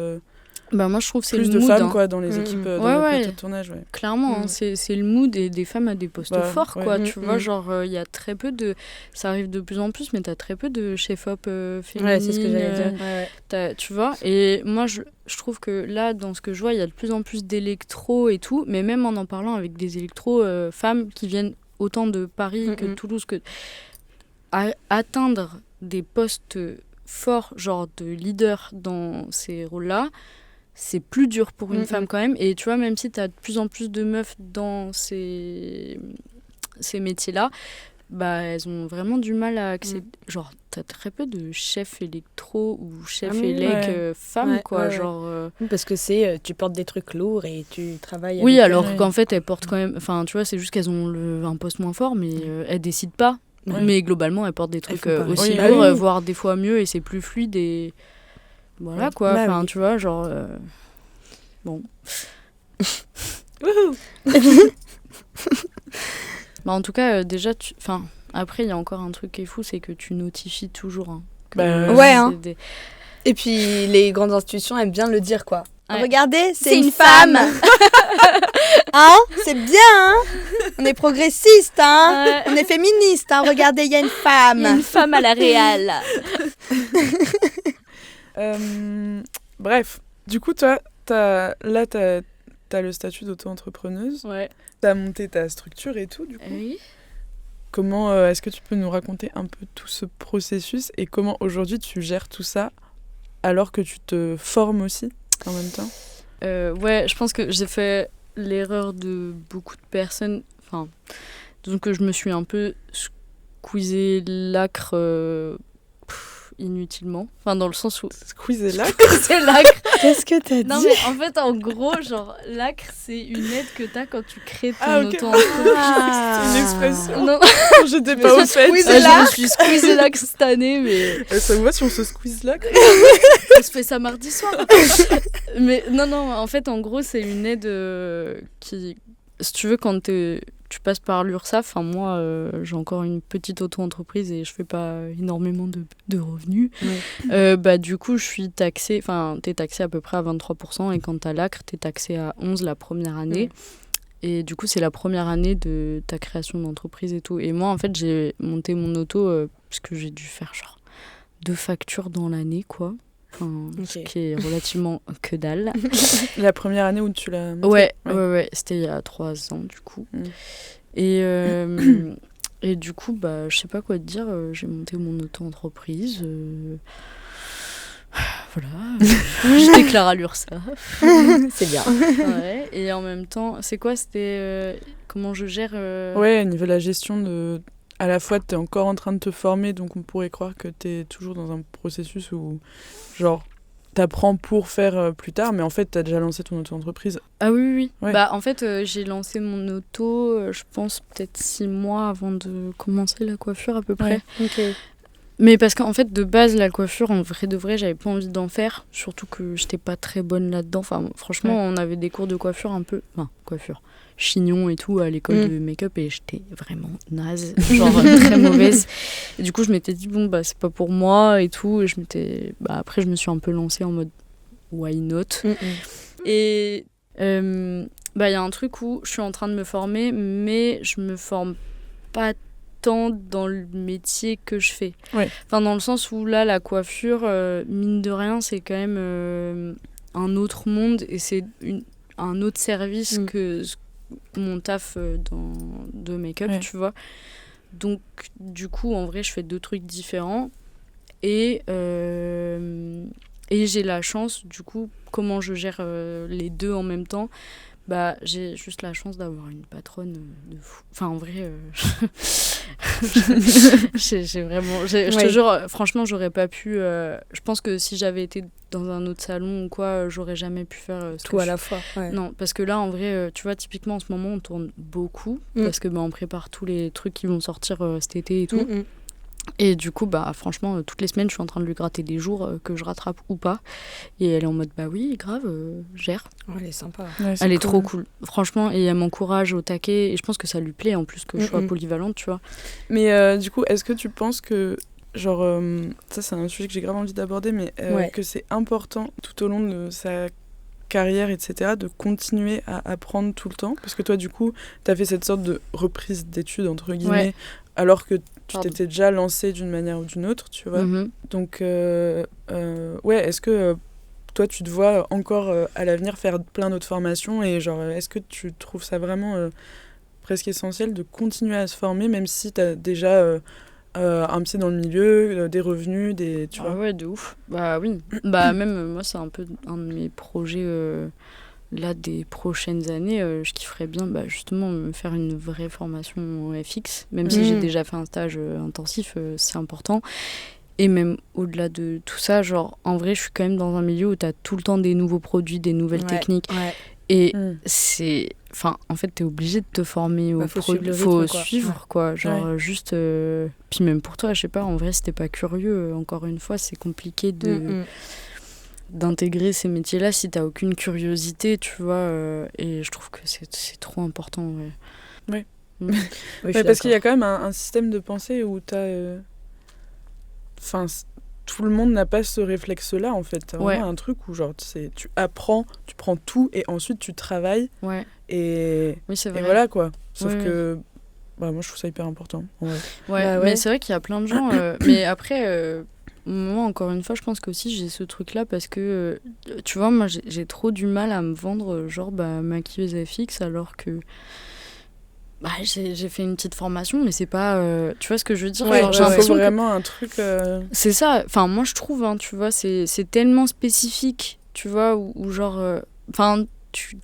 Bah moi je trouve que c'est plus le de mood, femmes hein. quoi dans les équipes dans Ouais, les ouais. plateaux de tournage Clairement, hein, c'est le mood et des femmes à des postes forts, quoi. ouais. Tu vois, genre, il y a très peu de... Ça arrive de plus en plus, mais t'as très peu de chef-op féminines. Ouais, c'est ce que j'allais dire. Tu vois, et moi, je trouve que là, dans ce que je vois, il y a de plus en plus d'électro et tout, mais même en parlant avec des électro femmes qui viennent autant de Paris que Toulouse, que atteindre des postes forts, genre de leader dans ces rôles-là, c'est plus dur pour une femme quand même. Et tu vois, même si tu as de plus en plus de meufs dans ces métiers-là, bah, elles ont vraiment du mal à accéder. Genre, tu as très peu de chefs électro ou chefs femmes, quoi. Genre, Parce que tu portes des trucs lourds et tu travailles oui, avec alors qu'en fait, elles portent quand même... Enfin, tu vois, c'est juste qu'elles ont un poste moins fort, mais elles décident pas. Ouais. Mais globalement, elles portent des trucs aussi Oui, lourds, oui. voire des fois mieux, et c'est plus fluide et... Voilà, quoi. Bah Enfin, oui. tu vois, genre... Bon. Bah, en tout cas, déjà, enfin, après, il y a encore un truc qui est fou, c'est que tu notifies toujours. Hein, ouais, hein. des... Et puis, les grandes institutions aiment bien le dire, quoi. Ouais. Regardez, c'est une femme. Hein? C'est bien, hein? On est progressiste, hein? Ouais. On est féministe, hein? Regardez, il y a une femme. Il y a une femme à la réal. Bref, du coup, toi, t'as le statut d'auto-entrepreneuse. Ouais. T'as monté ta structure et tout, du coup. Oui. Comment est-ce que tu peux nous raconter un peu tout ce processus et comment aujourd'hui tu gères tout ça alors que tu te formes aussi en même temps? Ouais, je pense que j'ai fait l'erreur de beaucoup de personnes. Enfin, disons que je me suis un peu squeezé l'acre inutilement. Enfin, dans le sens où... Squeezer là. C'est l'acre. Qu'est-ce que t'as dit? Non, mais en fait, en gros, genre, l'acre, c'est une aide que t'as quand tu crées ton Ah, ok. auto-entreprise. C'est une expression. Non, J'étais pas au fait. je me suis squeezé l'acre cette année, mais... Ça me va si on se squeeze là. On se fait ça mardi soir. Mais non, en fait, en gros, c'est une aide qui... Si tu veux, quand tu passes par l'URSSAF, enfin moi, j'ai encore une petite auto-entreprise et je fais pas énormément de revenus. Ouais. Bah, du coup, je suis taxée, enfin, t'es taxée à peu près à 23%, et quand t'as l'acre, t'es taxée à 11% la première année. Et du coup, c'est la première année de ta création d'entreprise et tout. Et moi, en fait, j'ai monté mon auto parce que j'ai dû faire genre 2 factures dans l'année, quoi. Enfin, ce qui est relativement que dalle. La première année où tu l'as monté. Ouais, c'était il y a 3 ans, du coup. Et du coup, bah, je sais pas quoi te dire, j'ai monté mon auto-entreprise. Voilà, je déclare à l'URSSAF. C'est bien. Ouais, et en même temps, c'est quoi? C'était comment je gère Ouais, au niveau de la gestion de... À la fois, t'es encore en train de te former, donc on pourrait croire que t'es toujours dans un processus où, genre, t'apprends pour faire plus tard, mais en fait, t'as déjà lancé ton auto-entreprise. Ah oui. Ouais. Bah, en fait, j'ai lancé mon auto, je pense, peut-être 6 mois avant de commencer la coiffure, à peu près. Ok. Mais parce qu'en fait, de base, la coiffure, en vrai de vrai, j'avais pas envie d'en faire. Surtout que j'étais pas très bonne là-dedans. Enfin, franchement, on avait des cours de coiffure un peu... Enfin, coiffure. Chignon et tout à l'école de make-up et j'étais vraiment naze. Genre très mauvaise. Et du coup, je m'étais dit, bon, bah, c'est pas pour moi et tout. Et je m'étais... Bah, après, je me suis un peu lancée en mode why not. Et... bah, y a un truc où je suis en train de me former, mais je me forme pas tant dans le métier que je fais. Ouais. Enfin, dans le sens où là, la coiffure, mine de rien, c'est quand même un autre monde et c'est un autre service que mon taf de make-up, tu vois. Donc, du coup, en vrai, je fais 2 trucs différents et j'ai la chance, du coup, comment je gère les 2 en même temps. Bah, j'ai juste la chance d'avoir une patronne de fou. Enfin, en vrai, j'ai vraiment... Je te jure, franchement, j'aurais pas pu... je pense que si j'avais été dans un autre salon ou quoi, j'aurais jamais pu faire tout à la fois. Ouais. Non, parce que là, en vrai, tu vois, typiquement, en ce moment, on tourne beaucoup. Parce que on prépare tous les trucs qui vont sortir cet été et tout. Et du coup, bah, franchement, toutes les semaines, je suis en train de lui gratter des jours que je rattrape ou pas. Et elle est en mode, bah oui, grave, gère. Ouais, elle est sympa. Ouais, elle est trop cool, franchement. Et elle m'encourage au taquet. Et je pense que ça lui plaît, en plus, que je sois polyvalente, tu vois. Mais du coup, est-ce que tu penses que genre, ça c'est un sujet que j'ai grave envie d'aborder, mais que c'est important tout au long de sa carrière, etc., de continuer à apprendre tout le temps. Parce que toi, du coup, t'as fait cette sorte de reprise d'études, entre guillemets, alors que tu t'étais déjà lancée d'une manière ou d'une autre, tu vois. Donc, est-ce que toi, tu te vois encore à l'avenir faire plein d'autres formations et genre, est-ce que tu trouves ça vraiment presque essentiel de continuer à se former, même si t'as déjà un pied dans le milieu, des revenus, tu vois. Ouais, de ouf. Bah oui. Bah même moi, c'est un peu un de mes projets là des prochaines années. Je kifferais bien justement me faire une vraie formation en FX, même si j'ai déjà fait un stage intensif, c'est important. Et même au-delà de tout ça, genre en vrai, je suis quand même dans un milieu où t'as tout le temps des nouveaux produits, des nouvelles techniques. Et c'est... Enfin, en fait, t'es obligé de te former au produit. Faut suivre, quoi. Genre, juste... Puis même pour toi, je sais pas, en vrai, si t'es pas curieux, encore une fois, c'est compliqué d'intégrer ces métiers-là si t'as aucune curiosité, tu vois. Et je trouve que c'est trop important, Oui, parce qu'il y a quand même un système de pensée où t'as... Enfin... tout le monde n'a pas ce réflexe-là, en fait. C'est vraiment un truc où, genre, tu apprends, tu prends tout et ensuite tu travailles. Et voilà, quoi. Sauf que... moi, je trouve ça hyper important. Mais c'est vrai qu'il y a plein de gens... mais après, moi, encore une fois, je pense qu'aussi, j'ai ce truc-là parce que... tu vois, moi, j'ai trop du mal à me vendre, genre, maquilleuse FX, alors que... j'ai fait une petite formation, mais c'est pas... tu vois ce que je veux dire, genre, j'ai l'impression vraiment un truc... C'est ça. Enfin, moi, je trouve, hein, tu vois, c'est tellement spécifique, tu vois, ou genre... Enfin, je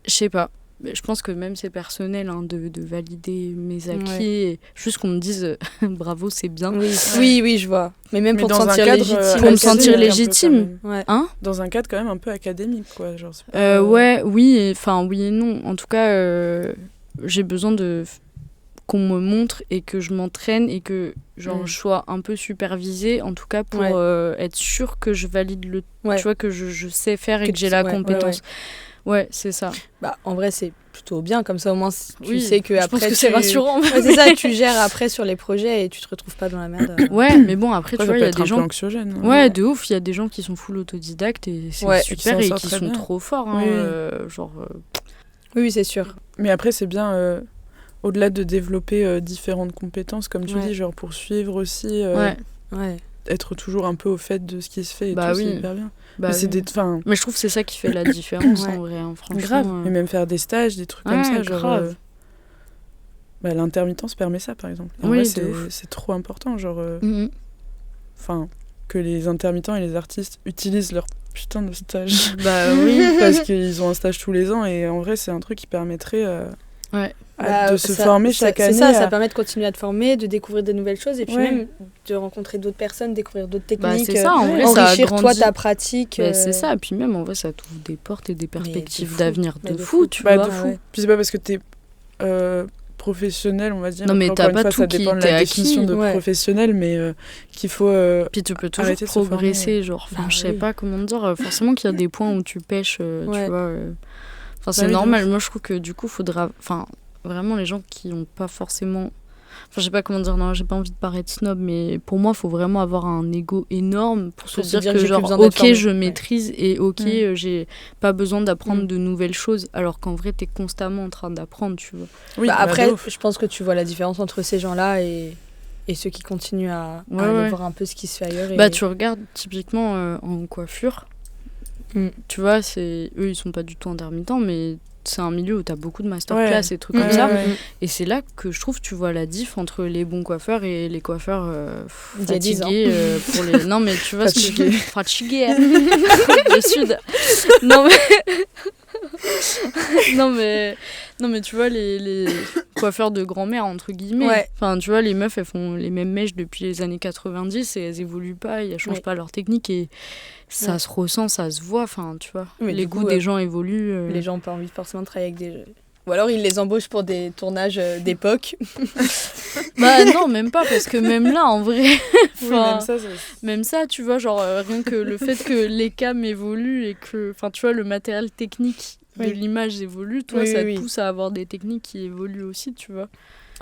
sais pas. Je pense que même c'est personnel hein, de valider mes acquis et juste qu'on me dise bravo, c'est bien. Oui, je vois. Mais même pour te sentir légitime. Pour me sentir légitime. Hein, dans un cadre quand même un peu académique, quoi. Genre, oui et non. En tout cas, j'ai besoin qu'on me montre et que je m'entraîne et que genre, je sois un peu supervisée, en tout cas pour être sûre que je valide tu vois, que je sais faire et que j'ai la compétence. Ouais, c'est ça. En vrai, c'est plutôt bien, comme ça au moins tu sais que après. Je pense que c'est rassurant. C'est ça, tu gères après sur les projets et tu te retrouves pas dans la merde. Ouais, mais bon, après, tu vois, il y a des gens. Anxiogène. Ouais, de ouf, il y a des gens qui sont full autodidactes et c'est super et qui sont trop forts. Hein, genre. Oui, c'est sûr. Mais après, c'est bien, au-delà de développer différentes compétences, comme tu dis, genre pour suivre aussi. Être toujours un peu au fait de ce qui se fait et tout, c'est hyper bien. Mais je trouve que c'est ça qui fait la différence en vrai, hein, franchement. Grave, et même faire des stages, des trucs comme ça, genre... l'intermittence permet ça, par exemple. En vrai, c'est trop important, genre... que les intermittents et les artistes utilisent leur putain de stage. Parce qu'ils ont un stage tous les ans, et en vrai, c'est un truc qui permettrait... de se former chaque année. C'est ça permet de continuer à te former, de découvrir des nouvelles choses et puis même de rencontrer d'autres personnes, découvrir d'autres techniques, c'est ça, en vrai, enrichir ça toi ta pratique. C'est ça, et puis même en vrai ça t'ouvre des portes et des perspectives d'avenir de fou, tu vois. De fou. Puis c'est pas parce que t'es professionnel, on va dire. Non mais t'as pas tout ça dépend de la définition de professionnel, mais qu'il faut puis tu peux toujours progresser, genre, je sais pas comment te dire, forcément qu'il y a des points où tu pêches, tu vois. Enfin, c'est normal. Moi, je trouve que du coup, faudra... Enfin, vraiment, les gens qui n'ont pas forcément... Enfin, je sais pas comment dire, non, j'ai pas envie de paraître snob, mais pour moi, il faut vraiment avoir un ego énorme pour se dire que genre, ok, je maîtrise et ok, j'ai pas besoin d'apprendre de nouvelles choses, alors qu'en vrai, t'es constamment en train d'apprendre, tu vois. Oui, après, je pense que tu vois la différence entre ces gens-là et ceux qui continuent à aller voir un peu ce qui se fait ailleurs. Tu regardes typiquement en coiffure, tu vois, eux ils sont pas du tout intermittents, mais c'est un milieu où t'as beaucoup de masterclass et trucs comme ça. Et c'est là que je trouve tu vois la diff entre les bons coiffeurs et les coiffeurs fatigués pour les... Non mais tu vois fatigués. Fatigués le sud. Non mais tu vois les coiffeurs de grand-mère entre guillemets. Enfin tu vois les meufs elles font les mêmes mèches depuis les années 90 et elles évoluent pas, elles changent pas leur technique et ça se ressent, ça se voit, enfin tu vois. Mais les goûts des gens évoluent. Les gens n'ont pas envie forcément de travailler avec des... Ou alors ils les embauchent pour des tournages d'époque. Non, même pas, parce que même là, en vrai... même ça, tu vois, genre, rien que le fait que les cams évoluent et que, enfin, tu vois, le matériel technique de l'image évolue, toi, ça te pousse à avoir des techniques qui évoluent aussi, tu vois.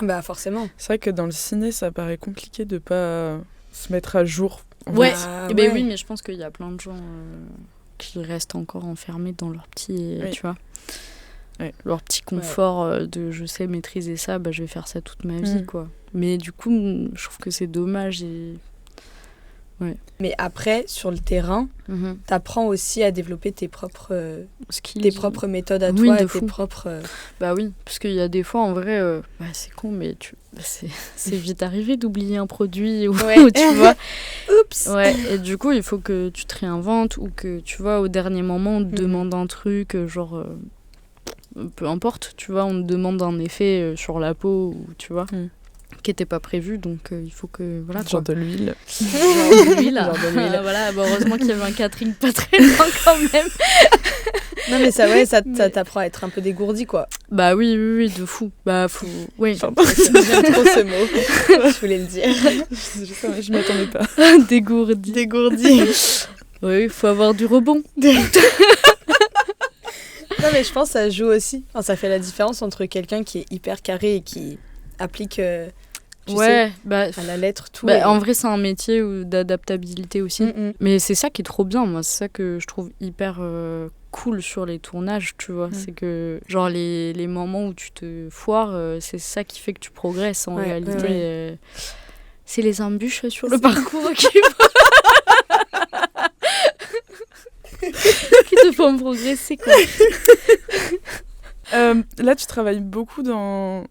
Bah forcément. C'est vrai que dans le ciné, ça paraît compliqué de pas se mettre à jour. Ouais, Bah, ben ouais. oui, mais je pense qu'il y a plein de gens qui restent encore enfermés dans leur petit, Oui. tu vois, Ouais. leur petit confort de je sais maîtriser ça, bah, je vais faire ça toute ma vie, quoi. Mais du coup, je trouve que c'est dommage. Mais après, sur le terrain, t'apprends aussi à développer tes propres méthodes à Oui, toi de et tes fou. propres... Bah oui, parce qu'il y a des fois, en vrai, bah, c'est con, mais c'est vite arrivé d'oublier un produit ou Ouais. ou tu vois. Oups. Ouais, et du coup, il faut que tu te réinventes ou que, tu vois, au dernier moment, on te demande un truc, genre, peu importe, tu vois, on te demande un effet sur la peau, ou, tu vois, qui n'était pas prévu, donc il faut que, voilà, quoi. Genre de l'huile. Genre de l'huile. Genre de l'huile. Voilà, bah, heureusement qu'il y avait un catering pas très loin quand même. Non mais ça, ouais, ça t'apprend à être un peu dégourdi, quoi. Bah oui, de fou. Bah, faut... Oui. J'aime trop ce mot. Je voulais le dire. Je m'y attendais pas. Dégourdi. Dégourdi. Oui, il faut avoir du rebond. Non mais je pense que ça joue aussi. Enfin, ça fait la différence entre quelqu'un qui est hyper carré et qui applique tu sais, bah, à la lettre tout. bah, en vrai, c'est un métier d'adaptabilité aussi. Mm-mm. Mais c'est ça qui est trop bien, moi. C'est ça que je trouve hyper cool sur les tournages, tu vois. C'est que, genre, les moments où tu te foires, c'est ça qui fait que tu progresses en réalité. C'est les embûches sur le parcours qui te font progresser, quoi. Là, tu travailles beaucoup dans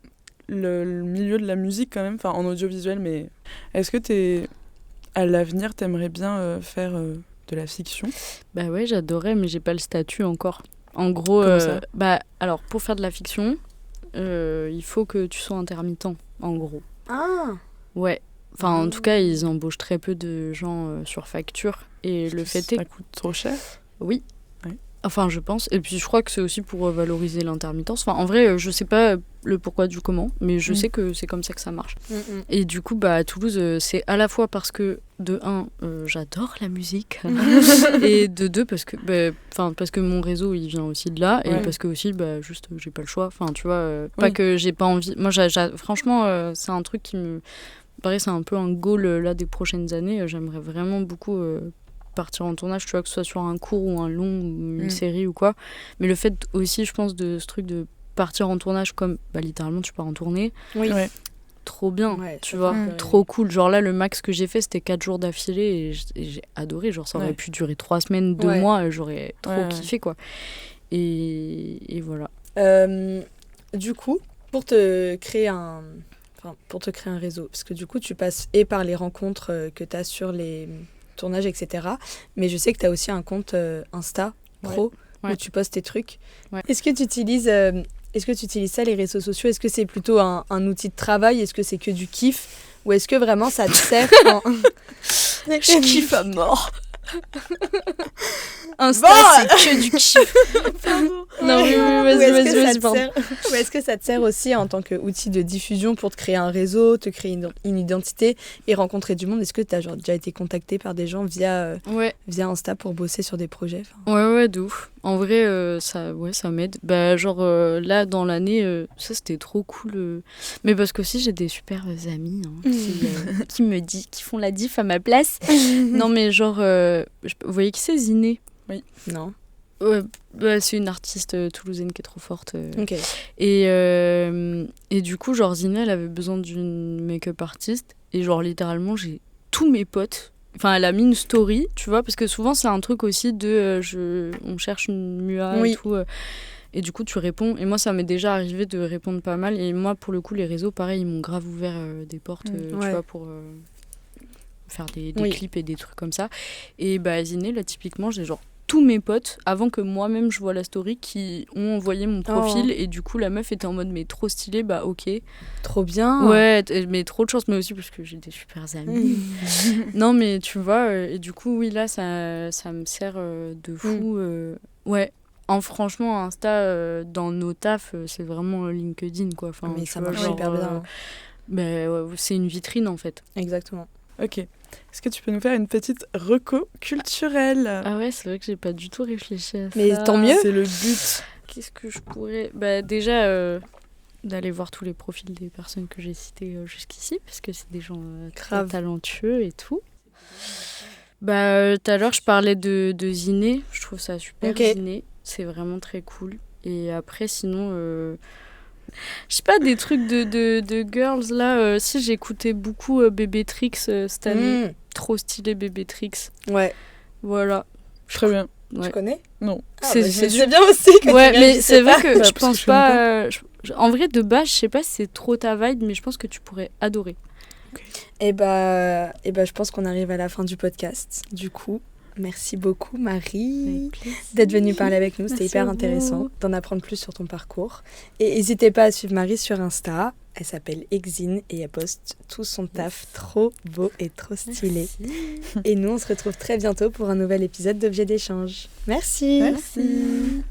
le milieu de la musique quand même, enfin en audiovisuel, mais est-ce que à l'avenir, t'aimerais bien faire de la fiction ? Bah ouais, j'adorais, mais j'ai pas le statut encore. En gros, Comment ça ? bah alors pour faire de la fiction, il faut que tu sois intermittent, en gros. Ah. Ouais. Enfin, en tout cas, ils embauchent très peu de gens sur facture. Et le fait est... Ça coûte trop cher ? Oui. Ouais. Enfin, je pense. Et puis, je crois que c'est aussi pour valoriser l'intermittence. Enfin, en vrai, je sais pas le pourquoi du comment, mais je sais que c'est comme ça que ça marche. Et du coup, bah, à Toulouse, c'est à la fois parce que, de un, j'adore la musique. Et de deux, parce que mon réseau, il vient aussi de là. Et parce que aussi, bah, juste, j'ai pas le choix. Enfin, tu vois, pas que j'ai pas envie. Moi, franchement, c'est un truc qui me... Pareil, c'est un peu un goal là des prochaines années. J'aimerais vraiment beaucoup partir en tournage, tu vois, que ce soit sur un court ou un long ou une série ou quoi. Mais le fait aussi, je pense, de ce truc de partir en tournage comme, bah, littéralement, tu pars en tournée. Oui. Ouais. Trop bien, Ouais, tu vois, trop cool. Genre là, le max que j'ai fait, c'était 4 jours d'affilée et j'ai adoré. Genre, ça aurait pu durer 3 semaines, 2 mois, j'aurais trop kiffé, quoi. Et voilà. Du coup, pour te créer un réseau, parce que du coup, tu passes et par les rencontres que tu as sur les tournages, etc. Mais je sais que tu as aussi un compte Insta pro où tu postes tes trucs. Ouais. Est-ce que tu utilises ça, les réseaux sociaux ? Est-ce que c'est plutôt un outil de travail ? Est-ce que c'est que du kiff ? Ou est-ce que vraiment ça te sert Je kiffe à mort. Insta, c'est que du kiff. Non, oui, vas-y, pardon. Ou est-ce que ça te sert aussi en tant qu'outil de diffusion pour te créer un réseau, te créer une identité et rencontrer du monde ? Est-ce que tu as déjà été contacté par des gens via Insta pour bosser sur des projets ? Ouais, de ouf. En vrai, ça m'aide. Bah, genre, là, dans l'année, ça, c'était trop cool. Mais parce qu'aussi, j'ai des super amis qui font la diff à ma place. Non, mais genre, vous voyez qui c'est, Ziné ? Oui. Non. Ouais, c'est une artiste toulousaine qui est trop forte. Ok. Et du coup, genre, Ziné, elle avait besoin d'une make-up artiste. Et genre, littéralement, j'ai tous mes potes. Enfin, elle a mis une story, tu vois, parce que souvent, c'est un truc aussi de... on cherche une MUA et tout. Et du coup, tu réponds. Et moi, ça m'est déjà arrivé de répondre pas mal. Et moi, pour le coup, les réseaux, pareil, ils m'ont grave ouvert des portes, tu vois, pour... faire des clips et des trucs comme ça. Et bah, Ziné, là, typiquement, j'ai genre tous mes potes, avant que moi-même je vois la story, qui ont envoyé mon profil. Et du coup, la meuf était en mode, mais trop stylé, bah ok. Trop bien. Ouais, mais trop de chance, mais aussi parce que j'ai des super amis. Non, mais tu vois, et du coup, oui, là, ça me sert de fou. Ouais. Franchement, Insta, dans nos tafs, c'est vraiment LinkedIn, quoi. Enfin, mais ça marche hyper bien. C'est une vitrine, en fait. Exactement. Ok. Est-ce que tu peux nous faire une petite reco culturelle ? Ah ouais, c'est vrai que j'ai pas du tout réfléchi à ça. Mais tant mieux. C'est le but. Qu'est-ce que je pourrais... Bah déjà, d'aller voir tous les profils des personnes que j'ai citées jusqu'ici, parce que c'est des gens très Grave. talentueux et tout. Tout à l'heure, je parlais de Ziné. Je trouve ça super, Ok. Ziné. C'est vraiment très cool. Et après, sinon, je sais pas, des trucs de girls, là. Si, j'écoutais beaucoup Bébé Trix cette année. Trop stylé, Bébé Trix. Ouais. Voilà. Très bien. Ouais. Tu connais? Non. C'est- Je c'est me disais bien aussi que Ouais, tu mais réagissais c'est vrai pas. que Bah, je parce que pense je connais pas. En vrai, de base, je sais pas si c'est trop ta vibe, mais je pense que tu pourrais adorer. Et je pense qu'on arrive à la fin du podcast. Du coup, merci beaucoup Marie d'être venue parler avec nous. C'était Merci hyper à vous. intéressant d'en apprendre plus sur ton parcours. Et n'hésitez pas à suivre Marie sur Insta. Elle s'appelle Exine et elle poste tout son taf trop beau et trop stylé. Et nous, on se retrouve très bientôt pour un nouvel épisode d'Objet d'échange. Merci. Merci.